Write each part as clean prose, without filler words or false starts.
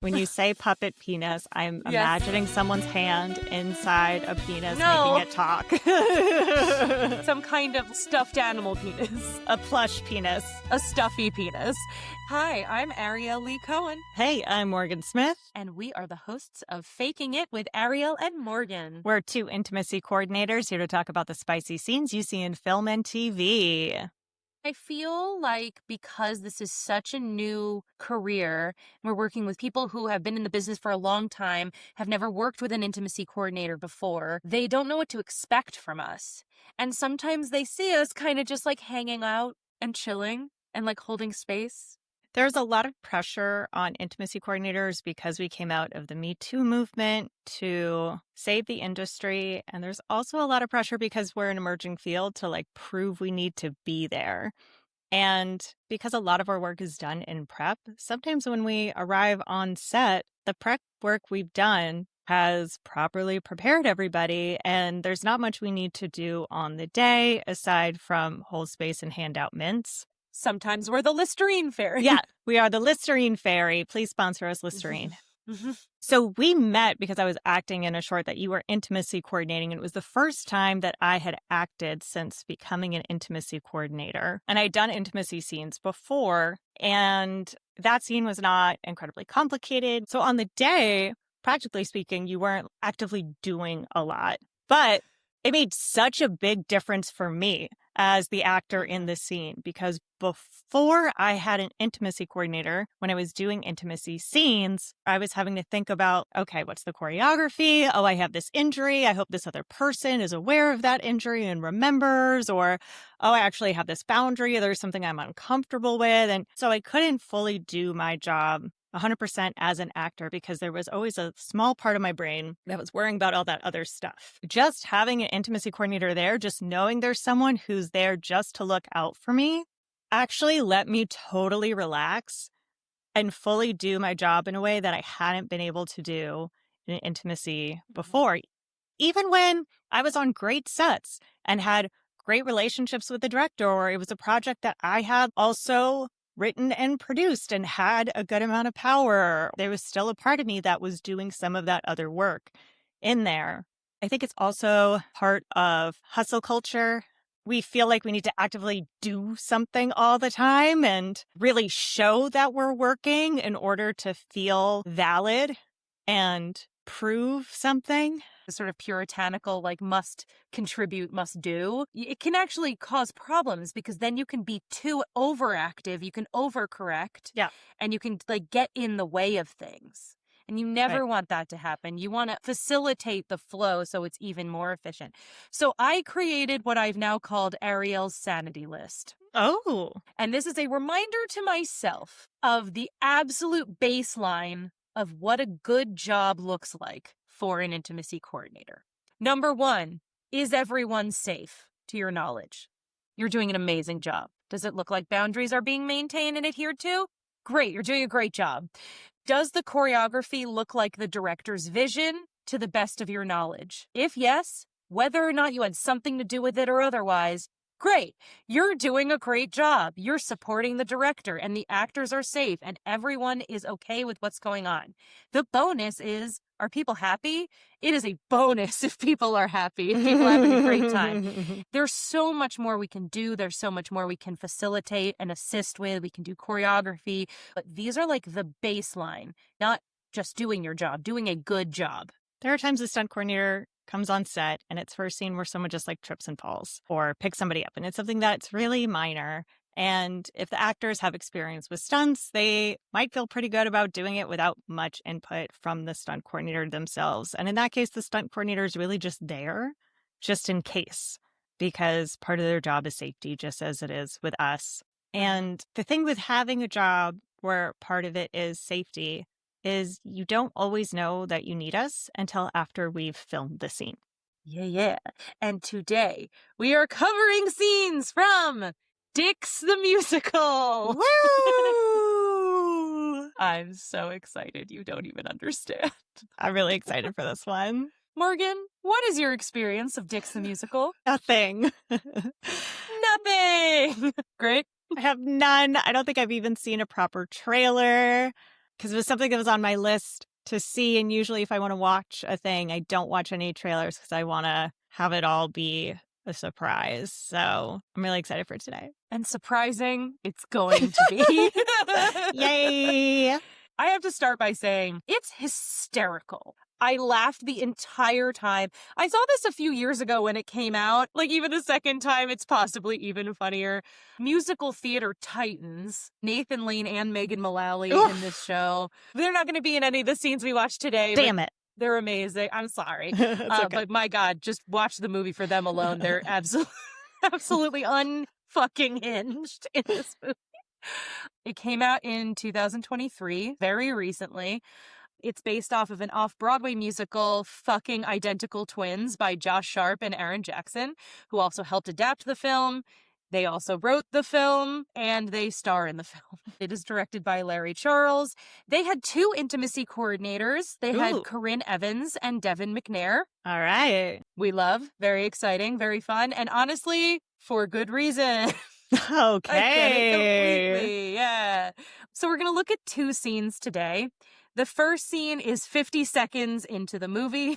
When you say puppet penis, I'm Yes. imagining someone's hand inside a penis No. making it talk. Some kind of stuffed animal penis. A plush penis. A stuffy penis. Hi, I'm Ariel Lee Cohen. Hey, I'm Morgan Smith. And we are the hosts of Faking It with Ariel and Morgan. We're two intimacy coordinators here to talk about the spicy scenes you see in film and TV. I feel like because this is such a new career, we're working with people who have been in the business for a long time, have never worked with an intimacy coordinator before. They don't know what to expect from us. And sometimes they see us kind of just like hanging out and chilling and like holding space. There's a lot of pressure on intimacy coordinators because we came out of the Me Too movement to save the industry. And there's also a lot of pressure because we're an emerging field to like prove we need to be there. And because a lot of our work is done in prep, sometimes when we arrive on set, the prep work we've done has properly prepared everybody. And there's not much we need to do on the day aside from hold space and hand out mints. Sometimes we're the Listerine fairy. Yeah, we are the Listerine fairy. Please sponsor us, Listerine. So we met because I was acting in a short that you were intimacy coordinating. And it was the first time that I had acted since becoming an intimacy coordinator. And I'd done intimacy scenes before, and that scene was not incredibly complicated. So on the day, practically speaking, you weren't actively doing a lot. But it made such a big difference for me as the actor in the scene, because before I had an intimacy coordinator, when I was doing intimacy scenes, I was having to think about, okay, what's the choreography? Oh, I have this injury. I hope this other person is aware of that injury and remembers, or, oh, I actually have this boundary. There's something I'm uncomfortable with. And so I couldn't fully do my job 100% as an actor because there was always a small part of my brain that was worrying about all that other stuff. Just having an intimacy coordinator there, just knowing there's someone who's there just to look out for me, actually let me totally relax and fully do my job in a way that I hadn't been able to do in intimacy before. Even when I was on great sets and had great relationships with the director, or it was a project that I had also written and produced and had a good amount of power, there was still a part of me that was doing some of that other work in there. I think it's also part of hustle culture. We feel like we need to actively do something all the time and really show that we're working in order to feel valid and prove something. The sort of puritanical, like, must contribute, must do, it can actually cause problems because then you can be too overactive, you can overcorrect, and you can like get in the way of things. And you never want that to happen. You want to facilitate the flow so it's even more efficient. So I created what I've now called Ariel's sanity list. Oh. And this is a reminder to myself of the absolute baseline of what a good job looks like for an intimacy coordinator. Number 1, is everyone safe to your knowledge? You're doing an amazing job. Does it look like boundaries are being maintained and adhered to? Great, you're doing a great job. Does the choreography look like the director's vision to the best of your knowledge? If yes, whether or not you had something to do with it or otherwise, great. You're doing a great job. You're supporting the director and the actors are safe and everyone is okay with what's going on. The bonus is, are people happy? It is a bonus if people are happy, if people are having a great time. There's so much more we can do. There's so much more we can facilitate and assist with. We can do choreography. But these are like the baseline, not just doing your job, doing a good job. There are times the stunt coordinator comes on set and it's first scene where someone just like trips and falls or picks somebody up. And it's something that's really minor. And if the actors have experience with stunts, they might feel pretty good about doing it without much input from the stunt coordinator themselves. And in that case, the stunt coordinator is really just there, just in case, because part of their job is safety, just as it is with us. And the thing with having a job where part of it is safety is you don't always know that you need us until after we've filmed the scene. Yeah. And today we are covering scenes from Dicks the Musical. Woo! I'm so excited. You don't even understand. I'm really excited for this one. Morgan, what is your experience of Dicks the Musical? Nothing. Nothing. Great. I have none. I don't think I've even seen a proper trailer. because it was something that was on my list to see. And usually if I want to watch a thing, I don't watch any trailers because I want to have it all be a surprise. So I'm really excited for today. And surprising, it's going to be. Yay! I have to start by saying it's hysterical. I laughed the entire time. I saw this a few years ago when it came out. Like, even a second time, it's possibly even funnier. Musical theater titans, Nathan Lane and Megan Mullally in this show. They're not going to be in any of the scenes we watched today. Damn it. They're amazing. I'm sorry. Okay. But my God, just watch the movie for them alone. They're absolutely unfucking hinged in this movie. It came out in 2023, very recently. It's based off of an off-Broadway musical, Fucking Identical Twins, by Josh Sharp and Aaron Jackson, who also helped adapt the film. They also wrote the film, and they star in the film. It is directed by Larry Charles. They had 2 intimacy coordinators. They had Corinne Evans and Devin McNair. All right. We love. Very exciting, very fun, and honestly, for good reason. Okay. I get it completely, yeah. So we're going to look at 2 scenes today. The first scene is 50 seconds into the movie.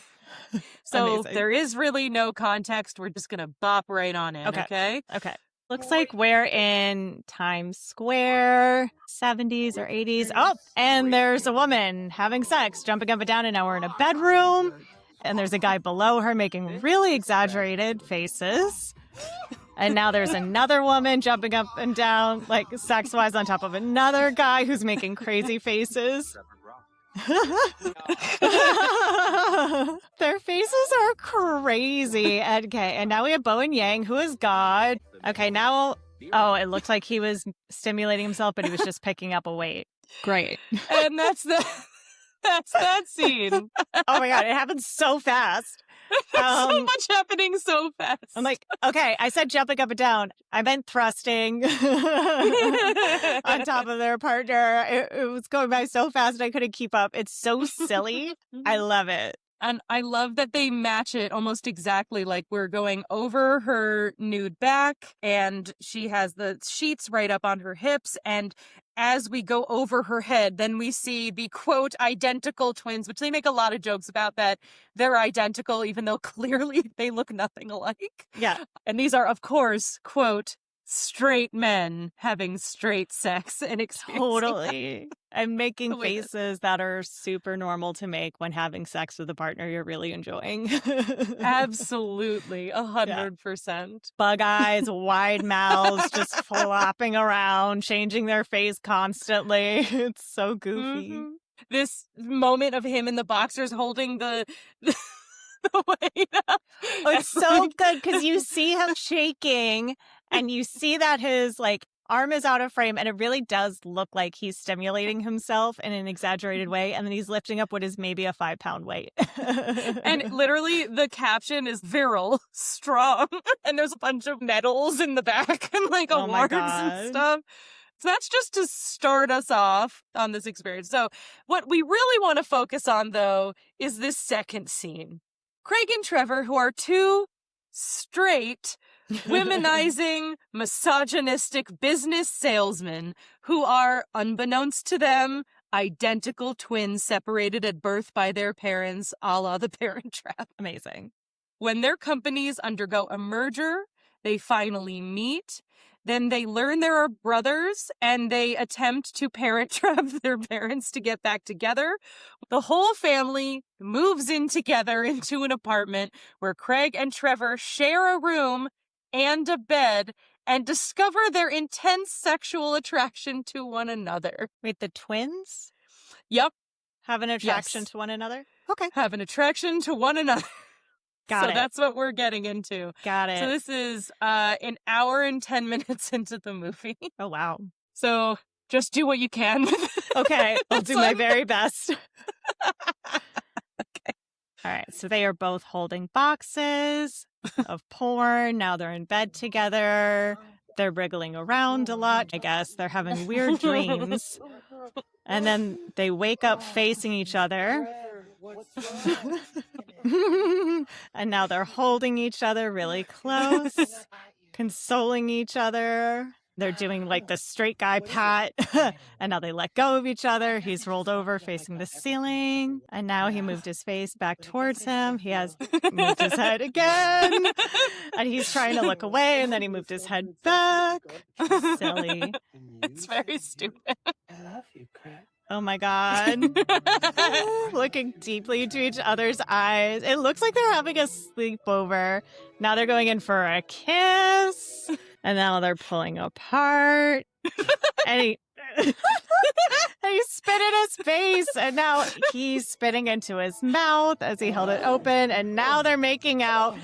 So Amazing. there is really no context. We're just going to bop right on in, okay? Okay. Looks like we're in Times Square, 70s or 80s. Oh, and there's a woman having sex, jumping up and down, and now we're in a bedroom. And there's a guy below her making really exaggerated faces. And now there's another woman jumping up and down, like sex-wise, on top of another guy who's making crazy faces. Their faces are crazy. Okay, and now we have Bo and Yang, who is God. Okay, now, it looks like he was stimulating himself, but he was just picking up a weight. Great. And that's that scene. Oh my God, it happens so fast. So much happening so fast. I'm like, okay, I said jumping up and down. I meant thrusting on top of their partner. It was going by so fast and I couldn't keep up. It's so silly. I love it. And I love that they match it almost exactly. Like, we're going over her nude back and she has the sheets right up on her hips. And as we go over her head, then we see the, quote, identical twins, which they make a lot of jokes about, that they're identical, even though clearly they look nothing alike. Yeah. And these are, of course, quote, straight men having straight sex and experiencing Totally. And making faces that are super normal to make when having sex with a partner you're really enjoying. Absolutely. 100%. Bug eyes, wide mouths, just flopping around, changing their face constantly. It's so goofy. Mm-hmm. This moment of him in the boxers holding the weight up. Oh, it's so good because you see him shaking and you see that his arm is out of frame and it really does look like he's stimulating himself in an exaggerated way, and then he's lifting up what is maybe a 5-pound weight. And literally the caption is virile, strong, and there's a bunch of medals in the back and awards and stuff. So that's just to start us off on this experience. So what we really want to focus on, though, is this second scene. Craig and Trevor, who are 2 straight, womenizing, misogynistic business salesmen who are, unbeknownst to them, identical twins separated at birth by their parents, a la The Parent Trap. Amazing. When their companies undergo a merger, they finally meet. Then they learn there are brothers, and they attempt to parent trap their parents to get back together. The whole family moves in together into an apartment where Craig and Trevor share a room and a bed and discover their intense sexual attraction to one another. Wait, the twins? Yep. Have an attraction to one another? Okay. Have an attraction to one another. Got it. So that's what we're getting into. Got it. So this is an hour and 10 minutes into the movie. Oh, wow. So just do what you can. Okay. I'll do my very best. Okay. All right. So they are both holding boxes of porn. Now they're in bed together. They're wriggling around a lot. I guess they're having weird dreams. And then they wake up facing each other. And now they're holding each other really close, consoling each other. They're doing like the straight guy pat, and now they let go of each other. He's rolled over facing the ceiling, and now he moved his face back towards him. He has moved his head again, and he's trying to look away, and then he moved his head back. Silly. It's very stupid. I love you, crap. Oh my God. Looking deeply into each other's eyes. It looks like they're having a sleepover. Now they're going in for a kiss. And now they're pulling apart. And he and he spit in his face. And now he's spitting into his mouth as he held it open. And now they're making out,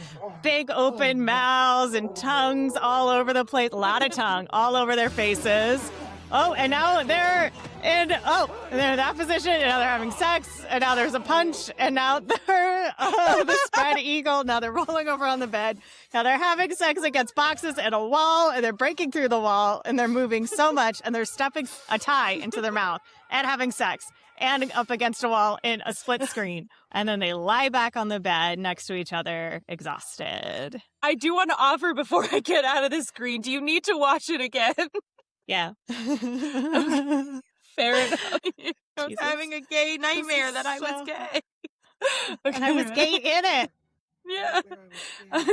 big open mouths and tongues all over the place. A lot of tongue all over their faces. Oh, and now they're in that position, and now they're having sex, and now there's a punch, and now they're the spread eagle. Now they're rolling over on the bed. Now they're having sex against boxes and a wall, and they're breaking through the wall, and they're moving so much, and they're stuffing a tie into their mouth, and having sex, and up against a wall in a split screen. And then they lie back on the bed next to each other, exhausted. I do want to offer before I get out of the screen, do you need to watch it again? Yeah. Fair enough. I was Jesus. having a gay nightmare that I was gay. Okay. And I was gay in it. Yeah.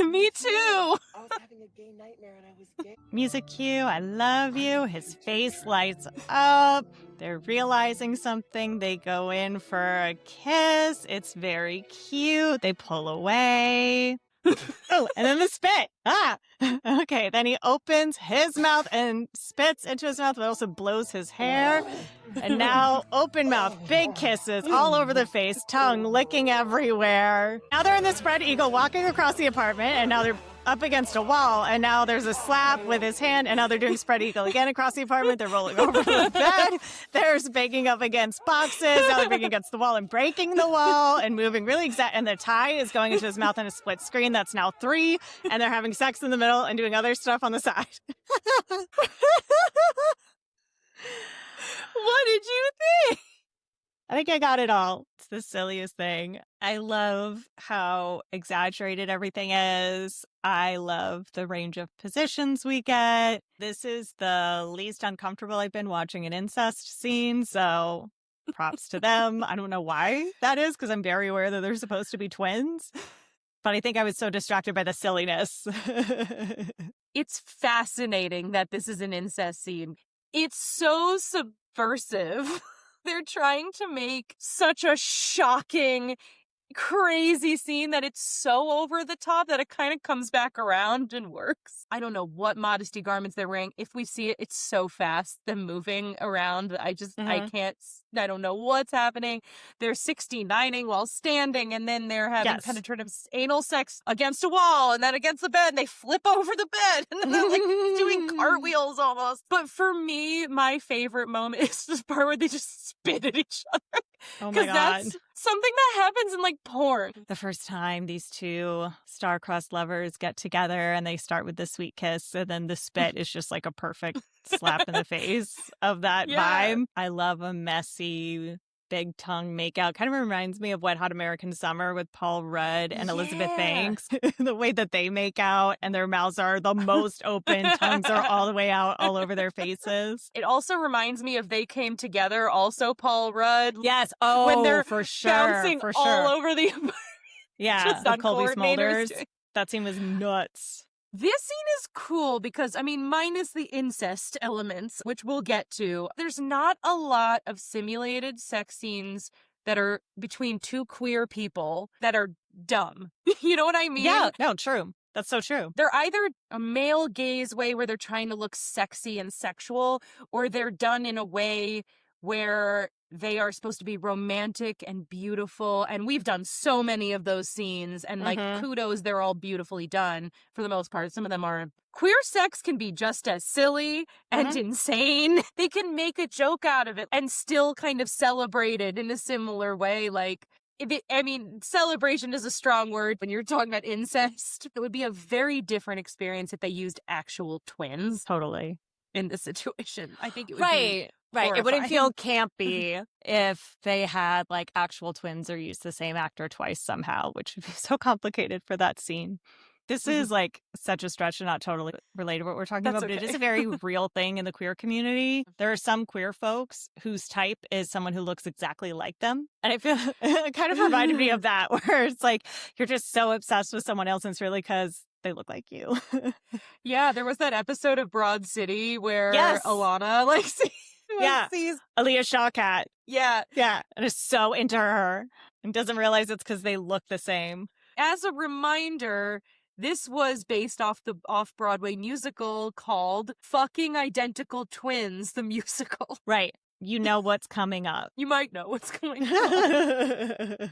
Me too. I was having a gay nightmare and I was gay. Music cue, I love you. His face lights up. They're realizing something. They go in for a kiss. It's very cute. They pull away. Oh, and then the spit. Okay. Then he opens his mouth and spits into his mouth, but also blows his hair. And now open mouth, big kisses all over the face, tongue licking everywhere. Now they're in the spread eagle walking across the apartment, and now they're up against a wall, and now there's a slap with his hand, and now they're doing spread eagle again across the apartment. They're rolling over the bed. They're banging up against boxes. Now they're banging against the wall and breaking the wall and moving really exact. And the tie is going into his mouth in a split screen. That's now 3. And they're having sex in the middle and doing other stuff on the side. What did you think? I think I got it all. It's the silliest thing. I love how exaggerated everything is. I love the range of positions we get. This is the least uncomfortable I've been watching an incest scene, so props to them. I don't know why that is, because I'm very aware that they're supposed to be twins. But I think I was so distracted by the silliness. It's fascinating that this is an incest scene. It's so subversive. They're trying to make such a shocking, crazy scene that it's so over the top that it kind of comes back around and works. I don't know what modesty garments they're wearing. If we see it, it's so fast, them moving around. I don't know what's happening. They're 69ing while standing, and then they're having penetrative anal sex against a wall and then against the bed, and they flip over the bed, and then they're like doing cartwheels almost. But for me, my favorite moment is this part where they just spit at each other. Oh my God. That's something that happens in like porn. The first time these two star-crossed lovers get together and they start with the sweet kiss, and then the spit is just like a perfect slap in the face of that vibe. I love a messy, big tongue makeout. Kind of reminds me of Wet Hot American Summer with Paul Rudd and Elizabeth Banks. The way that they make out, and their mouths are the most open, tongues are all the way out all over their faces. It also reminds me of They Came Together, also Paul Rudd. Yes. Oh, when they're for sure. bouncing for sure. all over the apartment. Yeah, Just with on Colby coordinators. Smulders. That scene was nuts. This scene is cool because, I mean, minus the incest elements, which we'll get to, there's not a lot of simulated sex scenes that are between two queer people that are dumb. You know what I mean? Yeah, no, true. That's so true. They're either a male gaze way where they're trying to look sexy and sexual, or they're done in a way where they are supposed to be romantic and beautiful. And we've done so many of those scenes, and like kudos, they're all beautifully done for the most part. Some of them are. Queer sex can be just as silly and insane. They can make a joke out of it and still kind of celebrate it in a similar way. Like, celebration is a strong word when you're talking about incest. It would be a very different experience if they used actual twins. Totally. In the situation. I think it would Right. be Right. It wouldn't horrifying. feel campy if they had like actual twins or used the same actor twice somehow, which would be so complicated for that scene. This is like such a stretch and not totally related to what we're talking That's about, but it okay. is a very real thing in the queer community. There are some queer folks whose type is someone who looks exactly like them. And I feel it kind of reminded me of that, where it's like you're just so obsessed with someone else and it's really because they look like you. Yeah, there was that episode of Broad City where Yes. Alana like Yeah. sees Aaliyah Shawkat. Yeah. Yeah. And is so into her and doesn't realize it's because they look the same. As a reminder, this was based off the off-Broadway musical called Fucking Identical Twins, the musical. Right. You know what's coming up. You might know what's going on.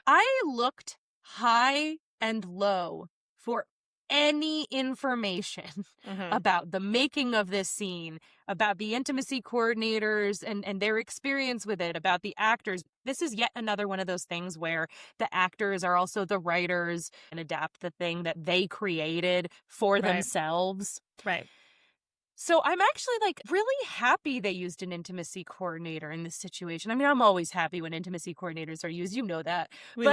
I looked high and low for any information about the making of this scene, about the intimacy coordinators and their experience with it, about the actors. This is yet another one of those things where the actors are also the writers and adapt the thing that they created for themselves. Right. So I'm actually like really happy they used an intimacy coordinator in this situation. I mean, I'm always happy when intimacy coordinators are used. You know that. We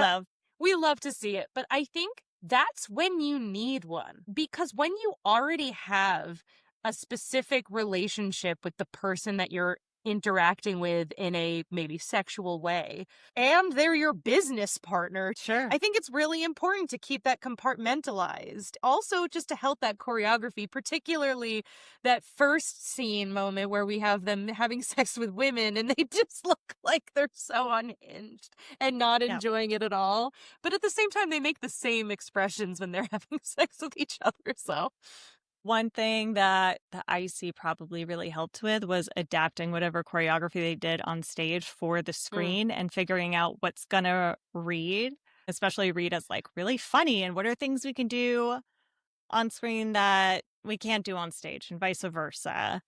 love to see it. But I think that's when you need one, because when you already have a specific relationship with the person that you're interacting with in a maybe sexual way, and they're your business partner, Sure. I think it's really important to keep that compartmentalized. Also, just to help that choreography, particularly that first scene moment where we have them having sex with women and they just look like they're so unhinged and not enjoying it at all. But at the same time, they make the same expressions when they're having sex with each other. So one thing that the IC probably really helped with was adapting whatever choreography they did on stage for the screen and figuring out what's going to read, especially read as like really funny, and what are things we can do on screen that we can't do on stage and vice versa.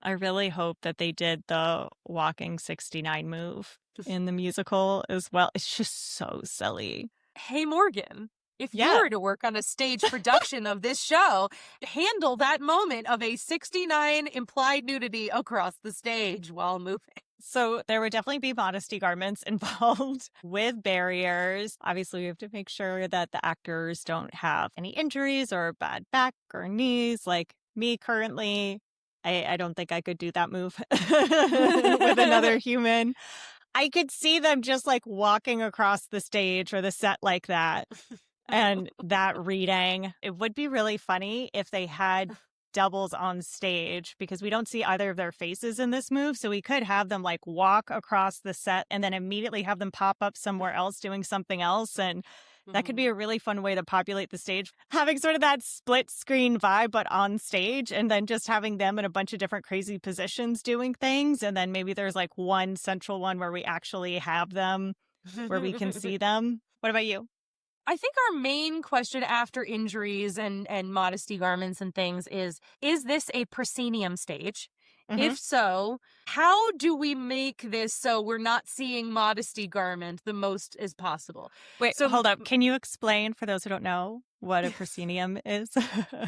I really hope that they did the walking 69 move in the musical as well. It's just so silly. Hey, Morgan. If you were to work on a stage production of this show, handle that moment of a 69 implied nudity across the stage while moving. So there would definitely be modesty garments involved with barriers. Obviously, we have to make sure that the actors don't have any injuries or bad back or knees. Like me currently, I don't think I could do that move with another human. I could see them just like walking across the stage or the set like that. And that reading, it would be really funny if they had doubles on stage, because we don't see either of their faces in this move. So we could have them like walk across the set and then immediately have them pop up somewhere else doing something else. And that could be a really fun way to populate the stage, having sort of that split screen vibe, but on stage, and then just having them in a bunch of different crazy positions doing things. And then maybe there's like one central one where we actually have them, where we can see them. What about you? I think our main question after injuries and modesty garments and things is this a proscenium stage? If so, how do we make this so we're not seeing modesty garment the most as possible? Wait, so hold up. Can you explain for those who don't know what a proscenium is?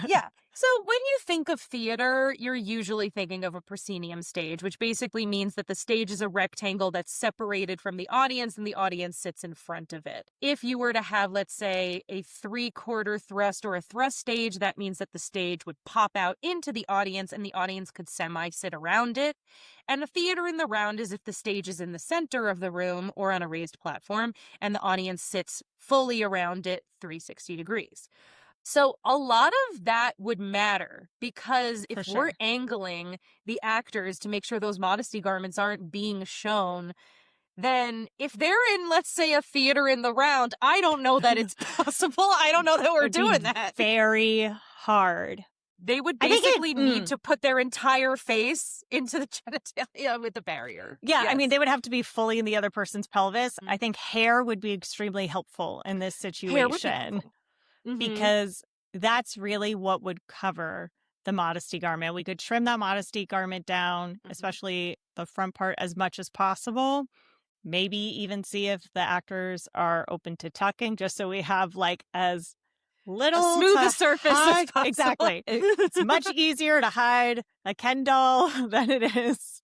Yeah. So when you think of theater, you're usually thinking of a proscenium stage, which basically means that the stage is a rectangle that's separated from the audience and the audience sits in front of it. If you were to have, let's say, a 3/4 thrust or a thrust stage, that means that the stage would pop out into the audience and the audience could semi-sit around it. And a theater in the round is if the stage is in the center of the room or on a raised platform and the audience sits fully around it 360 degrees. So a lot of that would matter, because if we're angling the actors to make sure those modesty garments aren't being shown, then if they're in, let's say, a theater in the round, I don't know that it's possible. I don't know that we're doing that. Very hard. They would basically need to put their entire face into the genitalia with the barrier. Yeah, yes. I mean, they would have to be fully in the other person's pelvis. I think hair would be extremely helpful in this situation, because that's really what would cover the modesty garment. We could trim that modesty garment down, especially the front part, as much as possible. Maybe even see if the actors are open to tucking, just so we have like as little smooth a surface as possible. Exactly. It's much easier to hide a Ken doll than it is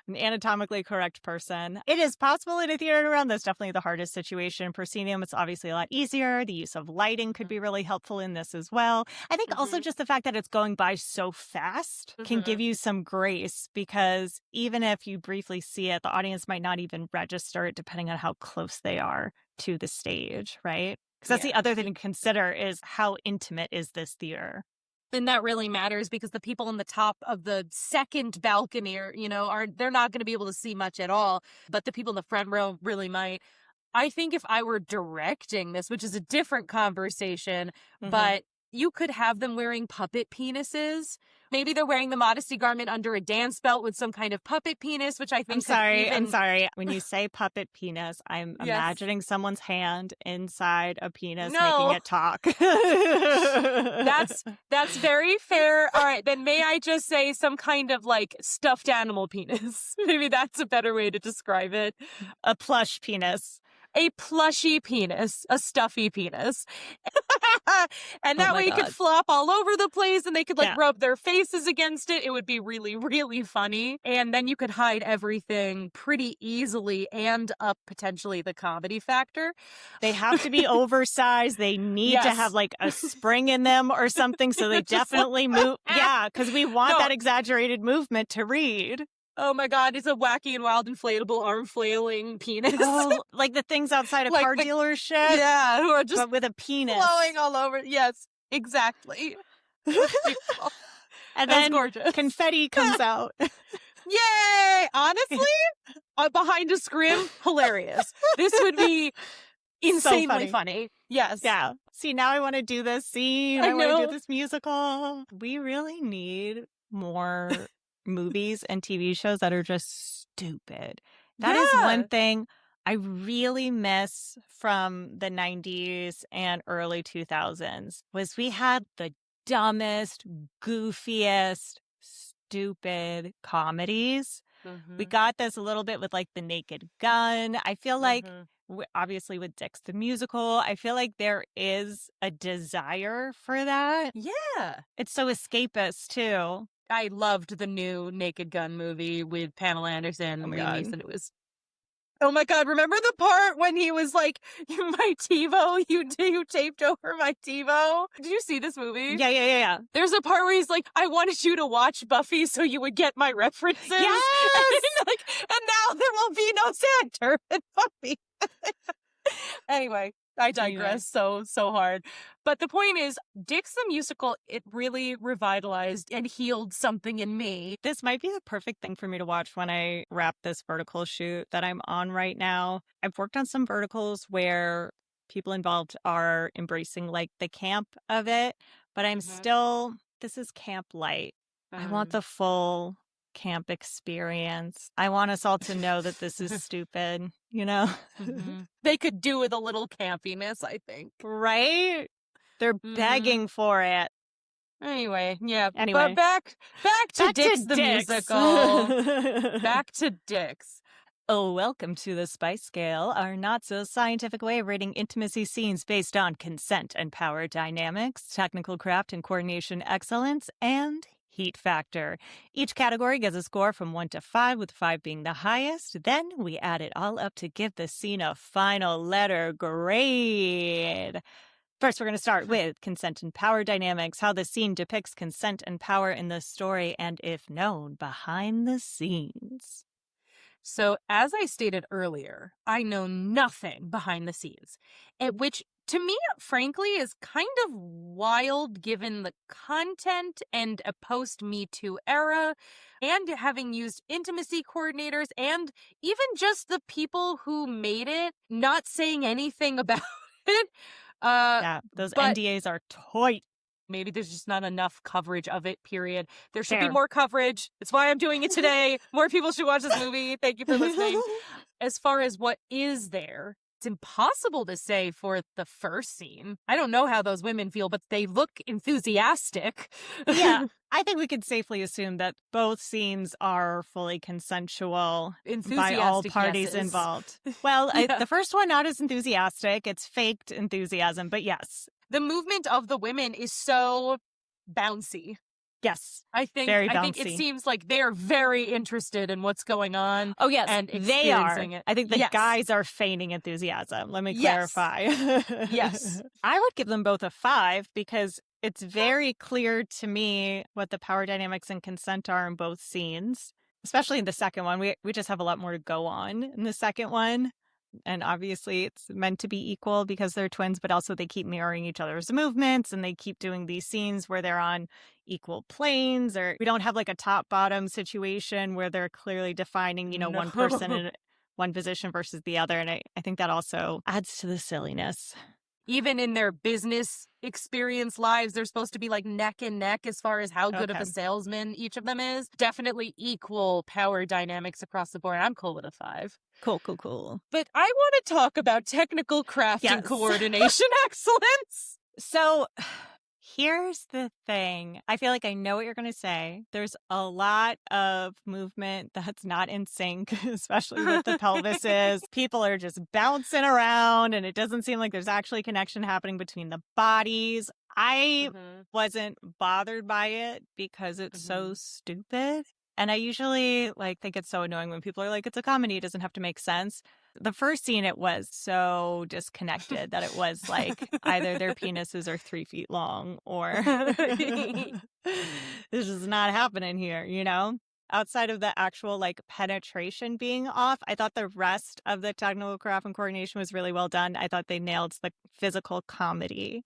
an anatomically correct person. It is possible in a theater room. That's definitely the hardest situation. Proscenium, it's obviously a lot easier. The use of lighting could be really helpful in this as well. I think also just the fact that it's going by so fast can give you some grace, because even if you briefly see it, the audience might not even register it depending on how close they are to the stage, right? Because that's the other thing to consider is how intimate is this theater? And that really matters, because the people on the top of the second balcony they're not going to be able to see much at all, but the people in the front row really might. I think if I were directing this, which is a different conversation, but you could have them wearing puppet penises. Maybe they're wearing the modesty garment under a dance belt with some kind of puppet penis, which I think I'm sorry. When you say puppet penis, I'm imagining someone's hand inside a penis making it talk. That's very fair. All right, then may I just say some kind of like stuffed animal penis? Maybe that's a better way to describe it. A plush penis. A plushy penis, a stuffy penis. And that way it could flop all over the place, and they could rub their faces against it. It would be really, really funny. And then you could hide everything pretty easily and up potentially the comedy factor. They have to be oversized. They need to have like a spring in them or something, so they definitely move. Yeah, because we want that exaggerated movement to read. Oh my God, it's a wacky and wild inflatable arm flailing penis. Oh, like the things outside a car dealership? Yeah, who are just but with a penis. Flowing all over. Yes, exactly. And then confetti comes out. Yay! Honestly, behind a scrim, hilarious. This would be insanely funny. Yes. Yeah. See, now I want to do this scene. I want to do this musical. We really need more movies and TV shows that are just stupid. That is one thing I really miss from the 90s and early 2000s was we had the dumbest, goofiest, stupid comedies. We got this a little bit with like The Naked Gun. I feel like obviously with Dix the Musical, I feel like there is a desire for that. Yeah. It's so escapist too. I loved the new Naked Gun movie with Pamela Anderson and Liam Neeson. It was, oh my God, remember the part when he was like, my TiVo, you taped over my TiVo? Did you see this movie? Yeah. There's a part where he's like, I wanted you to watch Buffy so you would get my references. Yes! and now there will be no Xander in Buffy. Anyway. I digress so hard. But the point is, Dix the Musical, it really revitalized and healed something in me. This might be the perfect thing for me to watch when I wrap this vertical shoot that I'm on right now. I've worked on some verticals where people involved are embracing like the camp of it, but I'm still, this is camp light. I want the full camp experience. I want us all to know that this is stupid, you know? They could do with a little campiness, I think. Right? They're begging for it. Anyway, yeah. Anyway. But back to Dix the Musical. Back to Dix. Oh, welcome to the Spice Scale, our not-so-scientific way of rating intimacy scenes based on consent and power dynamics, technical craft and coordination excellence, and heat factor. Each category gets a score from 1 to 5, with 5 being the highest. Then we add it all up to give the scene a final letter grade. First, we're going to start with consent and power dynamics, how the scene depicts consent and power in the story, and if known, behind the scenes. So, as I stated earlier, I know nothing behind the scenes, which to me, frankly, is kind of wild given the content and a post-Me Too era, and having used intimacy coordinators and even just the people who made it not saying anything about it. Those NDAs are tight. Maybe there's just not enough coverage of it, period. There should be more coverage. That's why I'm doing it today. More people should watch this movie. Thank you for listening. As far as what is there, it's impossible to say for the first scene. I don't know how those women feel, but they look enthusiastic. Yeah, I think we could safely assume that both scenes are fully consensual by all parties involved. Well, the first one, not as enthusiastic. It's faked enthusiasm, but yes. The movement of the women is so bouncy. Yes. I think Very it bouncy. seems like they are very interested in what's going on. Oh, yes, and they are. experiencing it. I think the Yes. guys are feigning enthusiasm. Let me Yes. clarify. Yes. I would give them both a 5 because it's very clear to me what the power dynamics and consent are in both scenes, especially in the second one. We just have a lot more to go on in the second one. And obviously it's meant to be equal because they're twins, but also they keep mirroring each other's movements and they keep doing these scenes where they're on equal planes, or we don't have like a top bottom situation where they're clearly defining, one person in one position versus the other. And I think that also adds to the silliness. Even in their business experience lives, they're supposed to be like neck and neck as far as how good of Okay. a salesman each of them is. Definitely equal power dynamics across the board. I'm cool with a 5. Cool. But I want to talk about technical craft and Yes. coordination excellence. So here's the thing. I feel like I know what you're going to say. There's a lot of movement that's not in sync, especially with the pelvises. People are just bouncing around and it doesn't seem like there's actually connection happening between the bodies. I wasn't bothered by it because it's so stupid. And I usually think it's so annoying when people are like, it's a comedy, it doesn't have to make sense. The first scene, it was so disconnected that it was like either their penises are 3 feet long or this is not happening here, Outside of the actual penetration being off, I thought the rest of the technical craft and coordination was really well done. I thought they nailed the physical comedy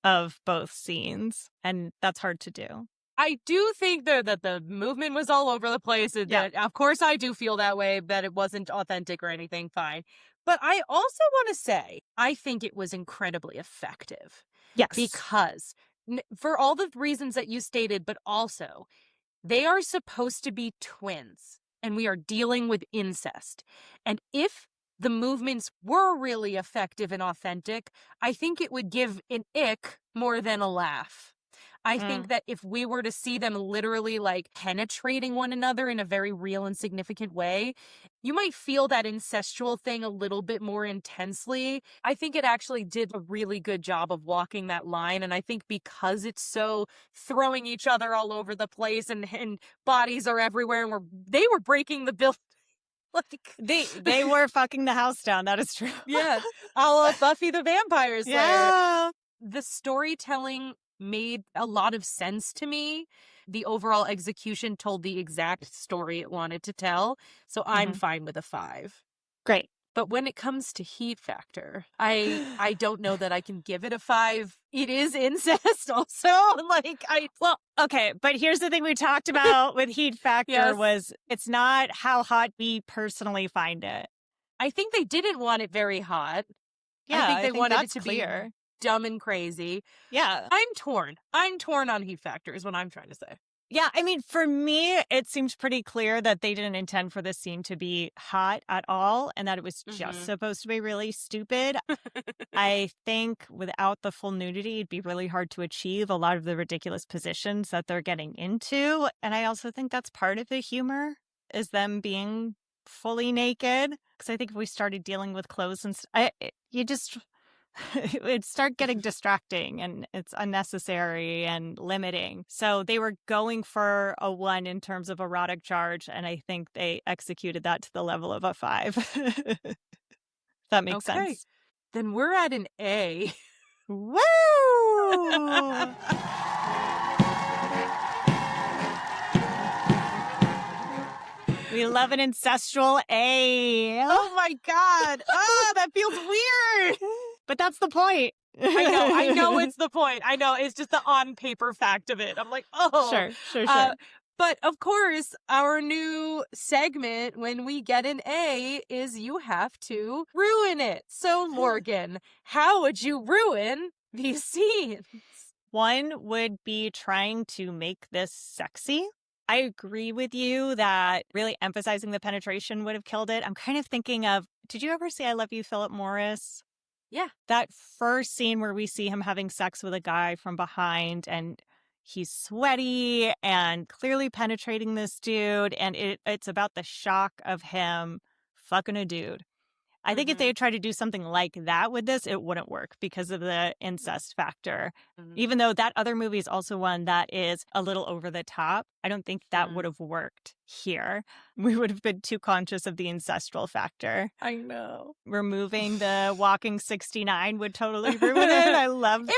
of both scenes, and that's hard to do. I do think that the movement was all over the place. That, of course, I do feel that way, that it wasn't authentic or anything, fine. But I also want to say, I think it was incredibly effective. Yes. Because for all the reasons that you stated, but also, they are supposed to be twins, and we are dealing with incest. And if the movements were really effective and authentic, I think it would give an ick more than a laugh. I think that if we were to see them literally penetrating one another in a very real and significant way, you might feel that incestual thing a little bit more intensely. I think it actually did a really good job of walking that line. And I think because it's so throwing each other all over the place and bodies are everywhere and they were breaking the bill. They were fucking the house down. That is true. Yeah. A la Buffy the Vampire Slayer. Yeah. The storytelling made a lot of sense to me. The overall execution told the exact story it wanted to tell. So I'm fine with a 5. Great. But when it comes to heat factor, I don't know that I can give it a 5. It is incest also. Well, okay, but here's the thing we talked about with heat factor was it's not how hot we personally find it. I think they didn't want it very hot. Yeah, I think they wanted it to clear. Be dumb and crazy. Yeah. I'm torn on heat factor is what I'm trying to say. Yeah, I mean, for me, it seems pretty clear that they didn't intend for this scene to be hot at all and that it was just supposed to be really stupid. I think without the full nudity, it'd be really hard to achieve a lot of the ridiculous positions that they're getting into. And I also think that's part of the humor is them being fully naked. Because I think if we started dealing with clothes and it'd start getting distracting and it's unnecessary and limiting. So they were going for a 1 in terms of erotic charge, and I think they executed that to the level of a 5. That makes sense. Then we're at an A. Woo! We love an ancestral A. Oh my God. Oh, that feels weird. But that's the point. I know it's the point. I know it's just the on paper fact of it. I'm like, oh. Sure. But of course, our new segment when we get an A is you have to ruin it. So Morgan, how would you ruin these scenes? One would be trying to make this sexy. I agree with you that really emphasizing the penetration would have killed it. I'm kind of thinking of, did you ever see I Love You, Philip Morris? Yeah. That first scene where we see him having sex with a guy from behind and he's sweaty and clearly penetrating this dude. And it's about the shock of him fucking a dude. I think if they had tried to do something like that with this, it wouldn't work because of the incest factor. Even though that other movie is also one that is a little over the top, I don't think that would have worked here. We would have been too conscious of the ancestral factor. I know. Removing the walking 69 would totally ruin it. I love it.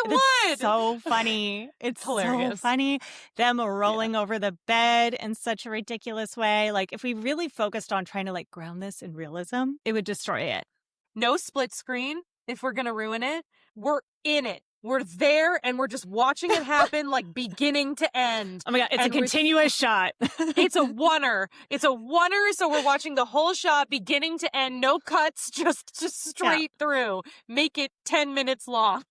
It's so funny. It's hilarious. So funny. Them rolling over the bed in such a ridiculous way. Like, if we really focused on trying to like ground this in realism, it would destroy it. No split screen. If we're going to ruin it, we're in it. We're there and we're just watching it happen like beginning to end. Oh my God, it's a continuous shot. It's a oneer. It's a oneer, so we're watching the whole shot beginning to end. No cuts, just straight through. Make it 10 minutes long.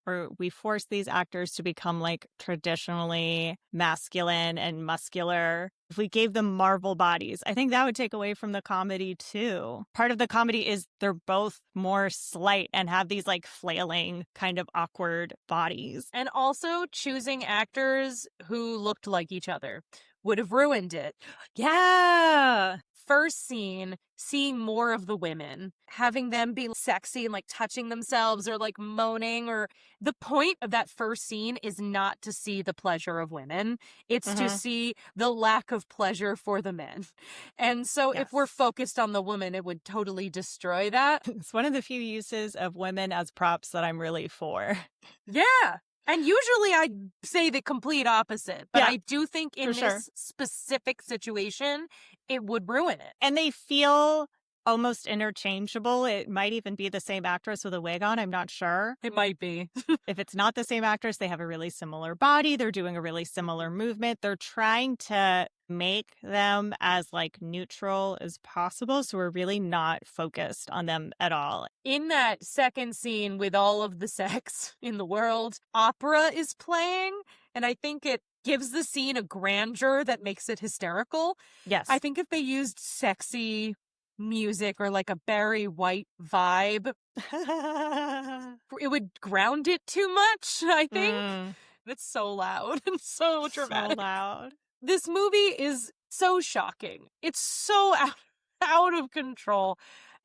Or we force these actors to become like traditionally masculine and muscular. If we gave them Marvel bodies, I think that would take away from the comedy too. Part of the comedy is they're both more slight and have these like flailing kind of awkward bodies. And also choosing actors who looked like each other would have ruined it. Yeah. First scene, seeing more of the women, having them be sexy and like touching themselves or like moaning, or the point of that first scene is not to see the pleasure of women. It's to see the lack of pleasure for the men. And so if we're focused on the woman, it would totally destroy that. It's one of the few uses of women as props that I'm really for. Yeah. And usually I say the complete opposite, but I do think in this specific situation, it would ruin it. And they feel almost interchangeable. It might even be the same actress with a wig on. I'm not sure. It might be. If it's not the same actress, they have a really similar body. They're doing a really similar movement. They're trying to make them as like neutral as possible. So we're really not focused on them at all. In that second scene with all of the sex in the world, opera is playing. And I think it gives the scene a grandeur that makes it hysterical. Yes. I think if they used sexy music or like a Barry White vibe, it would ground it too much, I think. It's so loud and so dramatic. So loud. This movie is so shocking. It's so out of control.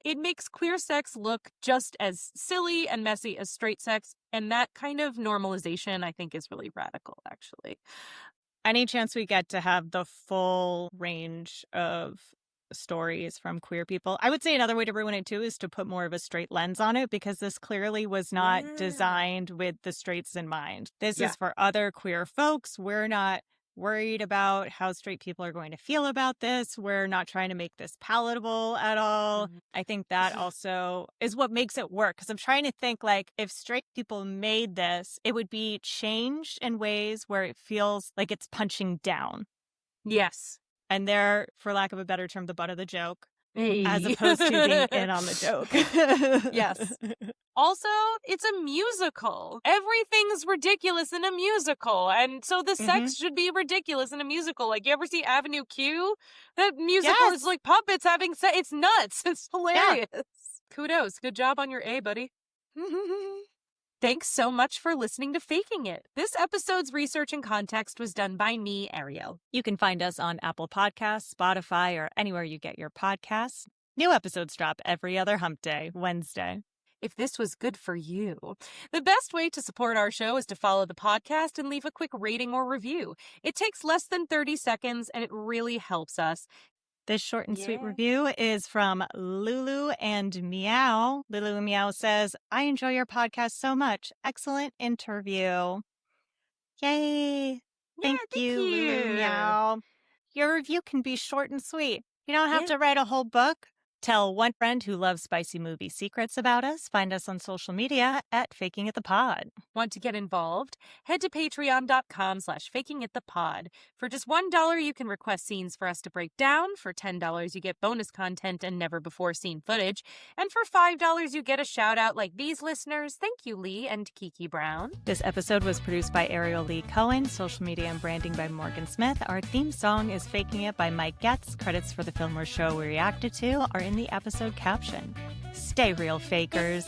It makes queer sex look just as silly and messy as straight sex. And that kind of normalization, I think, is really radical, actually. Any chance we get to have the full range of stories from queer people. I would say another way to ruin it too is to put more of a straight lens on it, because this clearly was not designed with the straights in mind. This is for other queer folks. We're not worried about how straight people are going to feel about this. We're not trying to make this palatable at all. I think that also is what makes it work, because I'm trying to think like if straight people made this, it would be changed in ways where it feels like it's punching down. Yes. And they're, for lack of a better term, the butt of the joke, as opposed to being in on the joke. Yes. Also, it's a musical. Everything's ridiculous in a musical. And so the sex should be ridiculous in a musical. Like, you ever see Avenue Q? That musical is like puppets having sex. It's nuts. It's hilarious. Yeah. Kudos. Good job on your A, buddy. Thanks so much for listening to Faking It. This episode's research and context was done by me, Ariel. You can find us on Apple Podcasts, Spotify, or anywhere you get your podcasts. New episodes drop every other hump day, Wednesday. If this was good for you, the best way to support our show is to follow the podcast and leave a quick rating or review. It takes less than 30 seconds, and it really helps us. This short and sweet review is from Lulu and Meow. Lulu and Meow says, I enjoy your podcast so much. Excellent interview. Yay. Thank you, Lulu and Meow. Your review can be short and sweet. You don't have to write a whole book. Tell one friend who loves spicy movie secrets about us. Find us on social media at Faking It the Pod. Want to get involved? Head to patreon.com/fakingitthepod. For just $1, you can request scenes for us to break down. For $10, you get bonus content and never-before-seen footage. And for $5, you get a shout-out like these listeners. Thank you, Lee and Kiki Brown. This episode was produced by Ariel Lee Cohen. Social media and branding by Morgan Smith. Our theme song is Faking It by Mike Getz. Credits for the film or show we reacted to are in the episode caption. Stay real, fakers.